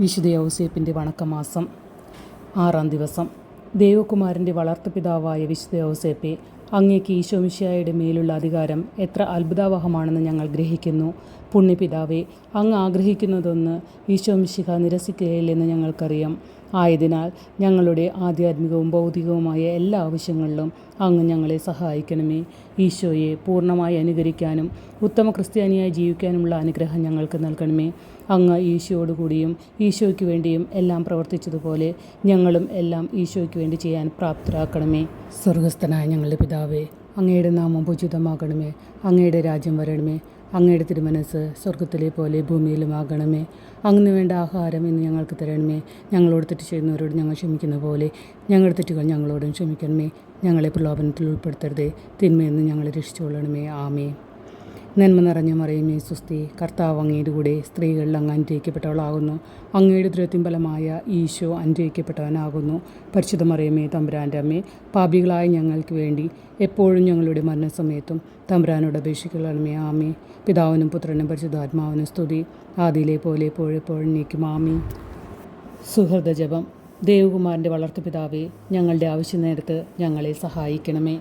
വിശുദ്ധ യൗസേപ്പിൻ്റെ വണക്കമാസം 6-ാം ദിവസം. ദൈവകുമാരൻ്റെ വളർത്തുപിതാവായ വിശുദ്ധ യൗസേപ്പെ, അങ്ങേക്ക് ഈശോമിശിഹായുടെ മേലുള്ള അധികാരം എത്ര അത്ഭുതാവഹമാണെന്ന് ഞങ്ങൾ ഗ്രഹിക്കുന്നു. പുണ്യപിതാവേ, അങ്ങ് ആഗ്രഹിക്കുന്നതൊന്ന് ഈശോമിശിഹ നിരസിക്കുകയില്ലെന്ന് ഞങ്ങൾക്കറിയാം. ആയതിനാൽ ഞങ്ങളുടെ ആധ്യാത്മികവും ഭൗതികവുമായ എല്ലാ ആവശ്യങ്ങളിലും അങ്ങ് ഞങ്ങളെ സഹായിക്കണമേ. ഈശോയെ പൂർണ്ണമായി അനുകരിക്കാനും ഉത്തമ ക്രിസ്ത്യാനിയായി ജീവിക്കാനുമുള്ള അനുഗ്രഹം ഞങ്ങൾക്ക് നൽകണമേ. അങ്ങ് ഈശോയോടുകൂടിയും ഈശോയ്ക്ക് വേണ്ടിയും എല്ലാം പ്രവർത്തിച്ചതുപോലെ ഞങ്ങളും എല്ലാം ഈശോയ്ക്ക് വേണ്ടി ചെയ്യാൻ പ്രാപ്തരാക്കണമേ. സ്വർഗസ്ഥനായ ഞങ്ങളുടെ പിതാവേ, അങ്ങയുടെ നാമം പൂജിതമാകണമേ. അങ്ങയുടെ രാജ്യം വരണമേ. അങ്ങയുടെ തിരുമനസ്സ് സ്വർഗത്തിലെ പോലെ ഭൂമിയിലുമാകണമേ. അങ്ങ് വേണ്ട ആഹാരം ഇന്ന് ഞങ്ങൾക്ക് തരണമേ. ഞങ്ങളോട് തെറ്റ് ചെയ്യുന്നവരോട് ഞങ്ങൾ ക്ഷമിക്കുന്ന പോലെ ഞങ്ങളുടെ തെറ്റുകൾ ഞങ്ങളോടും ക്ഷമിക്കണമേ. ഞങ്ങളെ പ്രലോഭനത്തിൽ ഉൾപ്പെടുത്തരുതേ, തിന്മയിൽ നിന്ന് ഞങ്ങളെ രക്ഷിച്ചുകൊള്ളണമേ. ആമേൻ. നന്മ നിറഞ്ഞ മറിയമേ, സ്വസ്തി, കർത്താവ് അങ്ങയുടെ കൂടെ സ്ത്രീകളിൽ അങ്ങ് അനുഗ്രഹിക്കപ്പെട്ടവളാകുന്നു. അങ്ങയുടെ ഉദരത്തിൻഫലമായ ഈശോ അനുഗ്രഹിക്കപ്പെട്ടവനാകുന്നു. പരിശുദ്ധ മറിയമേ, തമ്പുരാൻ്റെ അമ്മേ, പാപികളായ ഞങ്ങൾക്ക് വേണ്ടി എപ്പോഴും ഞങ്ങളുടെ മരണസമയത്തും തമ്പുരാനോട് അപേക്ഷിക്കണമേ. ആമേ. പിതാവിനും പുത്രനും പരിശുദ്ധാത്മാവിനും സ്തുതി, ആദിയിലെ പോലെ എപ്പോഴും നീക്കും. ആമേ. സുഹൃദ ജപം. ദേവകുമാരൻ്റെ വളർത്തുപിതാവേ, ഞങ്ങളുടെ ആവശ്യ നേരത്ത് ഞങ്ങളെ സഹായിക്കണമേ.